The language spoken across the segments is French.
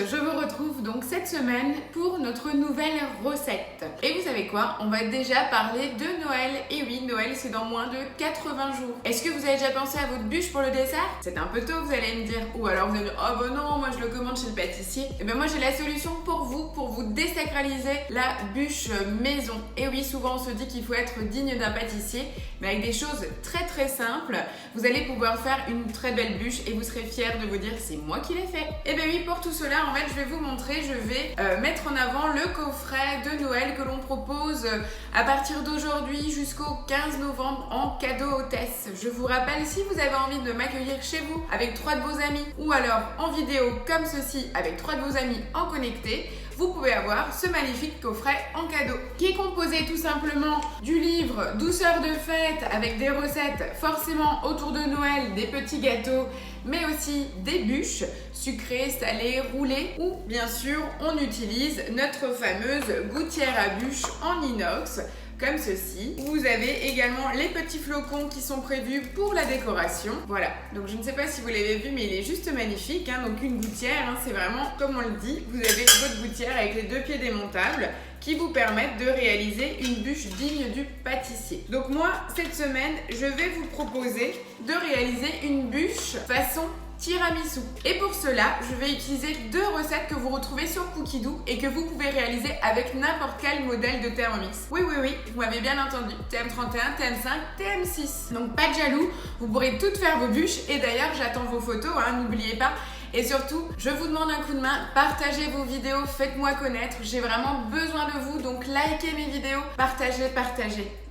je vous retrouve donc cette semaine pour notre nouvelle recette. Et vous savez quoi? On va déjà parler de Noël. Et oui, Noël c'est dans moins de 80 jours. Est-ce que vous avez déjà pensé à votre bûche pour le dessert? C'est un peu tôt, vous allez me dire. Ou alors vous allez me dire, oh bah non, moi je le commande chez le pâtissier. Et ben moi j'ai la solution pour vous désacraliser la bûche maison. Et oui, souvent on se dit qu'il faut être digne d'un pâtissier, mais avec des choses très simples, vous allez pouvoir faire une très belle bûche et vous serez fiers de vous dire c'est moi qui l'ai fait. Et bien oui, pour tout cela, en fait, je vais vous montrer, je vais mettre en avant le coffret de Noël que l'on propose à partir d'aujourd'hui jusqu'au 15 novembre en cadeau hôtesse. Je vous rappelle, si vous avez envie de m'accueillir chez vous avec 3 de vos amis ou alors en vidéo comme ceci avec 3 de vos amis en connecté, vous pouvez avoir ce magnifique coffret en cadeau qui est composé tout simplement du livre Douceur de fête avec des recettes forcément autour de Noël, des petits gâteaux, mais aussi des bûches sucrées, salées, roulées, ou bien sûr on utilise notre fameuse gouttière à bûches en inox comme ceci. Vous avez également les petits flocons qui sont prévus pour la décoration. Voilà, donc je ne sais pas si vous l'avez vu, mais il est juste magnifique, hein. Donc une gouttière, hein, c'est vraiment comme on le dit, vous avez votre gouttière avec les 2 pieds démontables qui vous permettent de réaliser une bûche digne du pâtissier. Donc moi, cette semaine, je vais vous proposer de réaliser une bûche façon tiramisu. Et pour cela, je vais utiliser 2 recettes que vous retrouvez sur Cookidoo et que vous pouvez réaliser avec n'importe quel modèle de Thermomix. Oui, vous m'avez bien entendu. TM31, TM5, TM6. Donc pas de jaloux, vous pourrez toutes faire vos bûches. Et d'ailleurs, j'attends vos photos, hein, n'oubliez pas. Et surtout, je vous demande un coup de main, partagez vos vidéos, faites-moi connaître. J'ai vraiment besoin de vous, donc likez mes vidéos, partagez.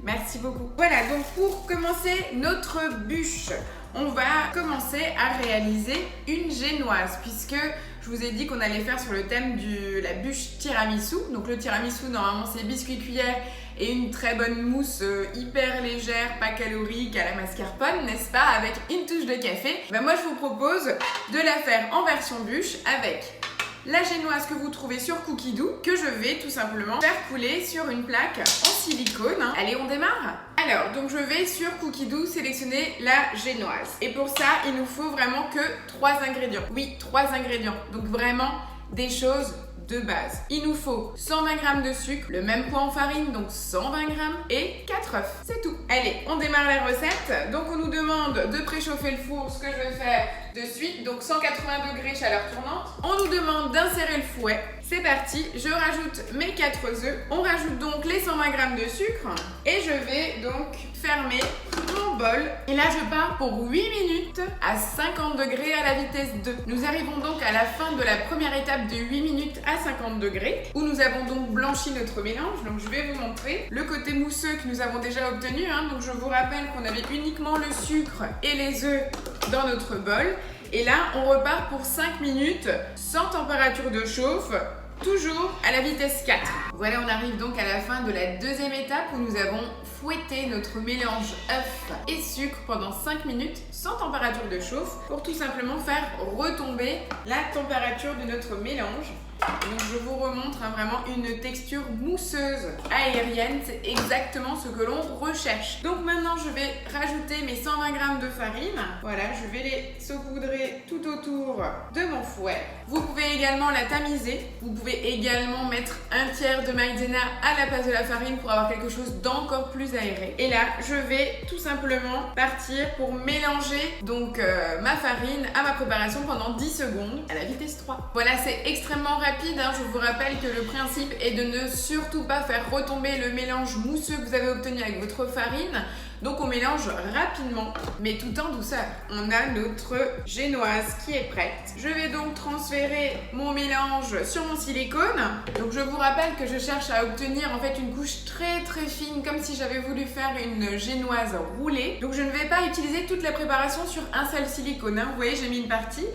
Merci beaucoup. Voilà, donc pour commencer notre bûche, on va commencer à réaliser une génoise puisque je vous ai dit qu'on allait faire sur le thème de la bûche tiramisu. Donc le tiramisu, normalement, c'est biscuit cuillère et une très bonne mousse hyper légère, pas calorique, à la mascarpone, n'est-ce pas, avec une touche de café. Ben moi, je vous propose de la faire en version bûche avec la génoise que vous trouvez sur Cookidoo, que je vais tout simplement faire couler sur une plaque en silicone. Allez, on démarre? Alors, donc je vais sur Cookidoo sélectionner la génoise. Et pour ça, il nous faut vraiment que 3 ingrédients. Oui, 3 ingrédients. Donc vraiment des choses de base. Il nous faut 120 g de sucre, le même poids en farine, donc 120 g, et 4 œufs. C'est tout. Allez, on démarre la recette. Donc on nous demande de préchauffer le four, ce que je vais faire de suite, donc 180 degrés chaleur tournante. On nous demande d'insérer le fouet. C'est parti, je rajoute mes 4 œufs. On rajoute donc les 120 g de sucre et je vais donc fermer mon bol. Et là, je pars pour 8 minutes à 50 degrés à la vitesse 2. Nous arrivons donc à la fin de la première étape de 8 minutes à 50 degrés où nous avons donc blanchi notre mélange. Donc, je vais vous montrer le côté mousseux que nous avons déjà obtenu. Donc, je vous rappelle qu'on avait uniquement le sucre et les œufs dans notre bol. Et là, on repart pour 5 minutes sans température de chauffe, toujours à la vitesse 4. Voilà, on arrive donc à la fin de la deuxième étape où nous avons fouetté notre mélange œuf et sucre pendant 5 minutes sans température de chauffe pour tout simplement faire retomber la température de notre mélange. Donc je vous remontre vraiment une texture mousseuse aérienne, c'est exactement ce que l'on recherche. Donc maintenant je vais rajouter mes 120 g de farine. Voilà, je vais les saupoudrer tout autour de mon fouet. Vous pouvez également la tamiser. Vous pouvez également mettre un tiers de maïzena à la place de la farine pour avoir quelque chose d'encore plus aéré. Et là, je vais tout simplement partir pour mélanger donc ma farine à ma préparation pendant 10 secondes à la vitesse 3. Voilà, c'est extrêmement rapide. Je vous rappelle que le principe est de ne surtout pas faire retomber le mélange mousseux que vous avez obtenu avec votre farine. Donc on mélange rapidement, mais tout en douceur. On a notre génoise qui est prête. Je vais donc transférer mon mélange sur mon silicone. Donc je vous rappelle que je cherche à obtenir en fait une couche très fine, comme si j'avais voulu faire une génoise roulée. Donc je ne vais pas utiliser toute la préparation sur un seul silicone. Vous voyez, j'ai mis une partie.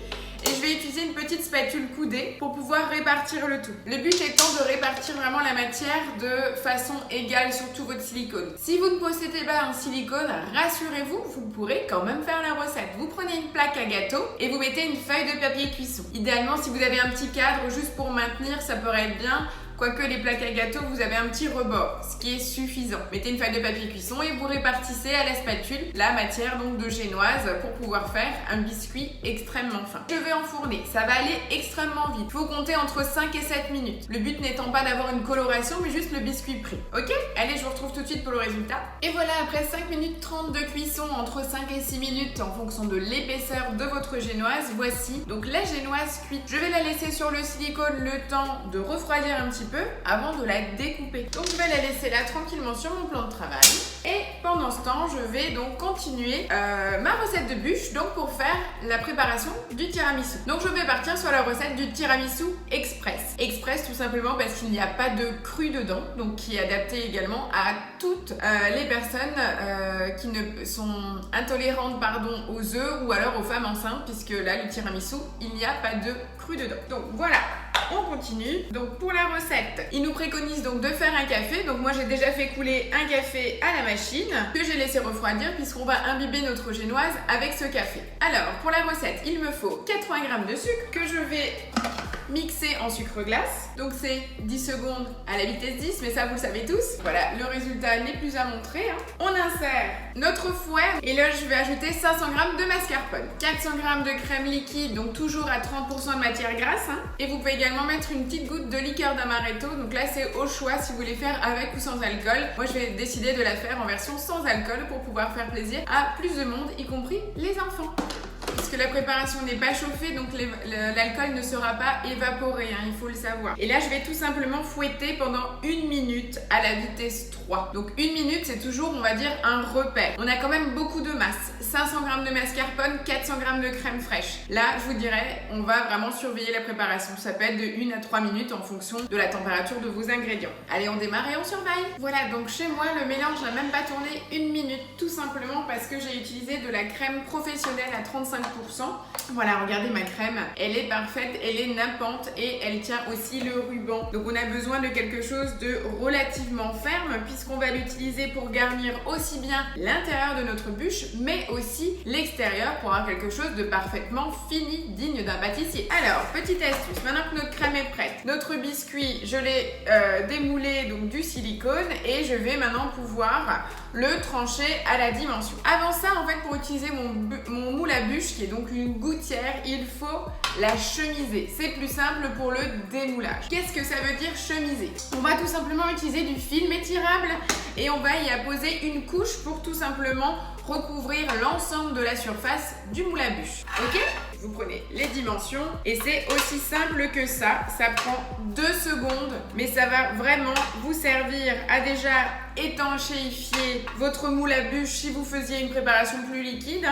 Et je vais utiliser une petite spatule coudée pour pouvoir répartir le tout. Le but étant de répartir vraiment la matière de façon égale sur tout votre silicone. Si vous ne possédez pas un silicone, rassurez-vous, vous pourrez quand même faire la recette. Vous prenez une plaque à gâteau et vous mettez une feuille de papier cuisson. Idéalement, si vous avez un petit cadre juste pour maintenir, ça pourrait être bien. Quoique les plaques à gâteau, vous avez un petit rebord, ce qui est suffisant. Mettez une feuille de papier cuisson et vous répartissez à la spatule la matière donc de génoise pour pouvoir faire un biscuit extrêmement fin. Je vais enfourner, ça va aller extrêmement vite. Il faut compter entre 5 et 7 minutes. Le but n'étant pas d'avoir une coloration, mais juste le biscuit pris. Ok? Allez, je vous retrouve tout de suite pour le résultat. Et voilà, après 5 minutes 30 de cuisson, entre 5 et 6 minutes en fonction de l'épaisseur de votre génoise, voici donc la génoise cuite. Je vais la laisser sur le silicone le temps de refroidir un petit peu avant de la découper. Donc je vais la laisser là tranquillement sur mon plan de travail. Et pendant ce temps, je vais donc continuer ma recette de bûche donc pour faire la préparation du tiramisu. Donc je vais partir sur la recette du tiramisu express. Express tout simplement parce qu'il n'y a pas de cru dedans, donc qui est adapté également à toutes les personnes qui ne sont intolérantes aux œufs ou alors aux femmes enceintes, puisque là le tiramisu, il n'y a pas de cru dedans. Donc voilà. On continue. Donc pour la recette, il nous préconise donc de faire un café. Donc moi j'ai déjà fait couler un café à la machine que j'ai laissé refroidir puisqu'on va imbiber notre génoise avec ce café. Alors pour la recette, il me faut 80 g de sucre que je vais mixer en sucre glace. Donc c'est 10 secondes à la vitesse 10, mais ça vous le savez tous. Voilà, le résultat n'est plus à montrer. On insère notre fouet et là je vais ajouter 500 g de mascarpone, 400 g de crème liquide, donc toujours à 30% de matière grasse. Et vous pouvez également mettre une petite goutte de liqueur d'amaretto. Donc là c'est au choix si vous voulez faire avec ou sans alcool. Moi je vais décider de la faire en version sans alcool pour pouvoir faire plaisir à plus de monde, y compris les enfants. Puisque la préparation n'est pas chauffée, donc l'alcool ne sera pas évaporé, il faut le savoir. Et là, je vais tout simplement fouetter pendant 1 minute à la vitesse 3. Donc 1 minute, c'est toujours, on va dire, un repère. On a quand même beaucoup de masse. 500 g de mascarpone, 400 g de crème fraîche. Là, je vous dirais, on va vraiment surveiller la préparation. Ça peut être de 1 à 3 minutes en fonction de la température de vos ingrédients. Allez, on démarre et on surveille. Voilà, donc chez moi, le mélange n'a même pas tourné 1 minute, tout simplement parce que j'ai utilisé de la crème professionnelle à 35%. Voilà, regardez ma crème, elle est parfaite, elle est nappante et elle tient aussi le ruban. Donc on a besoin de quelque chose de relativement ferme puisqu'on va l'utiliser pour garnir aussi bien l'intérieur de notre bûche mais aussi l'extérieur pour avoir quelque chose de parfaitement fini, digne d'un pâtissier. Alors, petite astuce, maintenant que notre crème est prête, notre biscuit, je l'ai démoulé donc du silicone et je vais maintenant pouvoir le trancher à la dimension. Avant ça, en fait, pour utiliser mon moule à bûche, qui est donc une gouttière, il faut la chemiser. C'est plus simple pour le démoulage. Qu'est-ce que ça veut dire chemiser? On va tout simplement utiliser du film étirable et on va y apposer une couche pour tout simplement recouvrir l'ensemble de la surface du moule à bûche. Ok? Vous prenez les dimensions et c'est aussi simple que ça. Ça prend 2 secondes, mais ça va vraiment vous servir à déjà étanchéifier votre moule à bûche si vous faisiez une préparation plus liquide.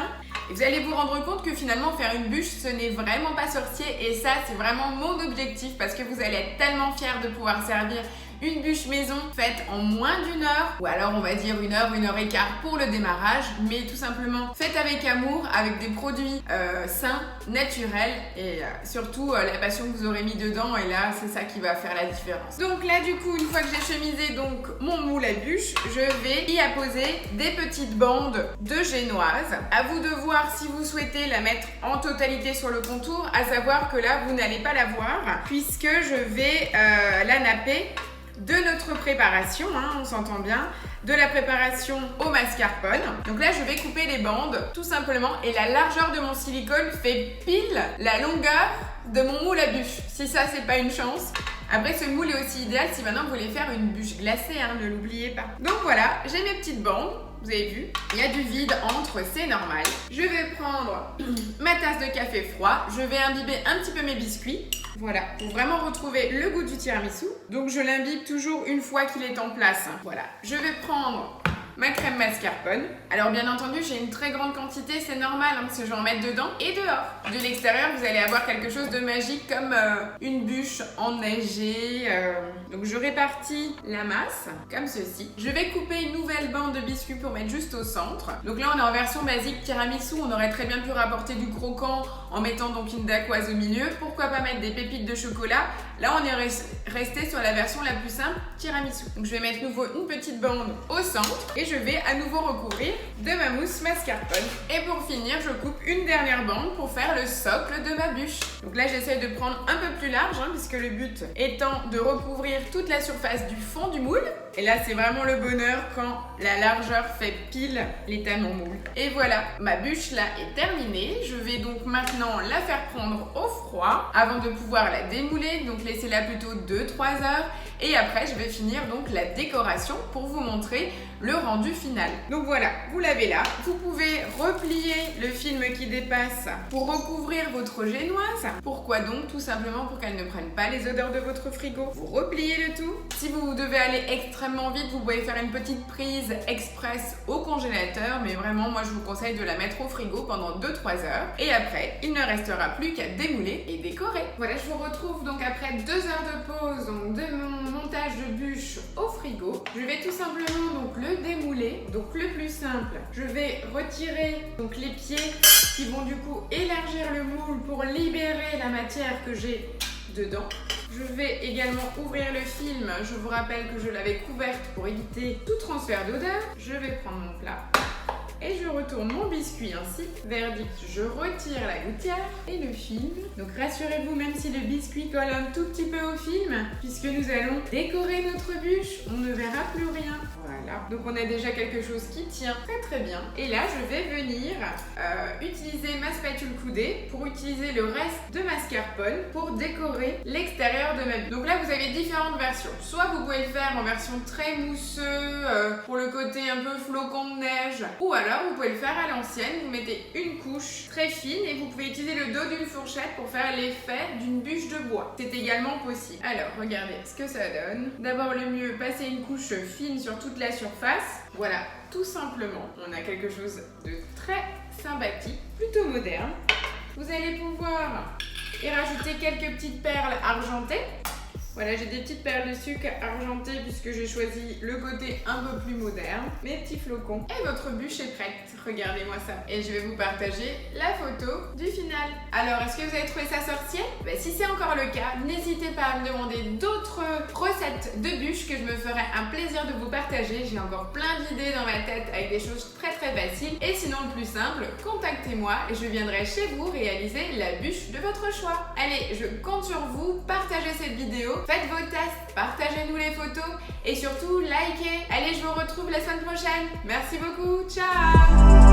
Et vous allez vous rendre compte que finalement faire une bûche, ce n'est vraiment pas sorcier et ça, c'est vraiment mon objectif parce que vous allez être tellement fiers de pouvoir servir une bûche maison faite en moins d'1 heure ou alors on va dire 1 heure, 1 heure et quart pour le démarrage, mais tout simplement faite avec amour, avec des produits sains, naturels et surtout la passion que vous aurez mis dedans et là c'est ça qui va faire la différence. Donc là du coup une fois que j'ai chemisé donc mon moule à bûche, je vais y apposer des petites bandes de génoise. À vous de voir si vous souhaitez la mettre en totalité sur le contour, à savoir que là vous n'allez pas la voir puisque je vais la napper de notre préparation, on s'entend bien, de la préparation au mascarpone. Donc là, je vais couper les bandes, tout simplement, et la largeur de mon silicone fait pile la longueur de mon moule à bûche. Si ça, c'est pas une chance. Après, ce moule est aussi idéal si maintenant vous voulez faire une bûche glacée, ne l'oubliez pas. Donc voilà, j'ai mes petites bandes. Vous avez vu, il y a du vide entre, c'est normal. Je vais prendre ma tasse de café froid. Je vais imbiber un petit peu mes biscuits. Voilà, pour vraiment retrouver le goût du tiramisu. Donc je l'imbibe toujours une fois qu'il est en place. Voilà, je vais prendre ma crème mascarpone. Alors bien entendu, j'ai une très grande quantité, c'est normal parce que je vais en mettre dedans et dehors. De l'extérieur, vous allez avoir quelque chose de magique comme une bûche enneigée. Donc je répartis la masse comme ceci. Je vais couper une nouvelle bande de biscuits pour mettre juste au centre. Donc là, on est en version basique tiramisu. On aurait très bien pu rapporter du croquant en mettant donc une dacquoise au milieu. Pourquoi pas mettre des pépites de chocolat? Là, on est resté sur la version la plus simple, tiramisu. Donc je vais mettre nouveau une petite bande au centre. et je vais à nouveau recouvrir de ma mousse mascarpone. Et pour finir, je coupe une dernière bande pour faire le socle de ma bûche. Donc là, j'essaie de prendre un peu plus large, puisque le but étant de recouvrir toute la surface du fond du moule. Et là, c'est vraiment le bonheur quand la largeur fait pile l'état de mon moule. Et voilà, ma bûche là est terminée. Je vais donc maintenant la faire prendre au froid avant de pouvoir la démouler. Donc laissez-la plutôt 2-3 heures. Et après, je vais finir donc la décoration pour vous montrer le rendu final. Donc voilà, vous l'avez là. Vous pouvez replier le film qui dépasse pour recouvrir votre génoise. Pourquoi donc? Tout simplement pour qu'elle ne prenne pas les odeurs de votre frigo. Vous repliez le tout. Si vous devez aller extrêmement vite, vous pouvez faire une petite prise express au congélateur. Mais vraiment, moi, je vous conseille de la mettre au frigo pendant 2-3 heures. Et après, il ne restera plus qu'à démouler et décorer. Voilà, je vous retrouve donc après 2 heures de pause donc de mon montage de bûche au frigo. Je vais tout simplement donc le démouler. Donc le plus simple, je vais retirer donc les pieds qui vont du coup élargir le moule pour libérer la matière que j'ai dedans. Je vais également ouvrir le film. Je vous rappelle que je l'avais couverte pour éviter tout transfert d'odeur. Je vais prendre mon plat et je retourne mon biscuit ainsi. Verdict, je retire la gouttière et le film. Donc rassurez-vous, même si le biscuit colle un tout petit peu au film, puisque nous allons décorer notre bûche, on ne verra plus rien. Voilà, donc on a déjà quelque chose qui tient très bien. Et là, je vais venir utiliser ma spatule coudée pour utiliser le reste de mascarpone pour décorer l'extérieur de ma bûche. Donc là, vous avez différentes versions. Soit vous pouvez le faire en version très mousseux, pour le côté un peu flocon de neige, ou alors vous pouvez le faire à l'ancienne. Vous mettez une couche très fine et vous pouvez utiliser le dos d'une fourchette pour faire l'effet d'une bûche de bois. C'est également possible. Alors, regardez ce que ça donne. D'abord, le mieux, passer une couche fine sur toute la surface. Voilà, tout simplement, on a quelque chose de très sympathique, plutôt moderne. Vous allez pouvoir y rajouter quelques petites perles argentées. Voilà, j'ai des petites perles de sucre argentées puisque j'ai choisi le côté un peu plus moderne. Mes petits flocons. Et votre bûche est prête. Regardez-moi ça. Et je vais vous partager la photo du final. Alors, est-ce que vous avez trouvé ça sorcier? Si c'est encore le cas, n'hésitez pas à me demander d'autres recettes de bûches que je me ferai un plaisir de vous partager. J'ai encore plein d'idées dans ma tête avec des choses très faciles. Et sinon, le plus simple, contactez-moi et je viendrai chez vous réaliser la bûche de votre choix. Allez, je compte sur vous. Partagez cette vidéo. Faites vos tests, partagez-nous les photos et surtout likez. Allez, je vous retrouve la semaine prochaine. Merci beaucoup, ciao!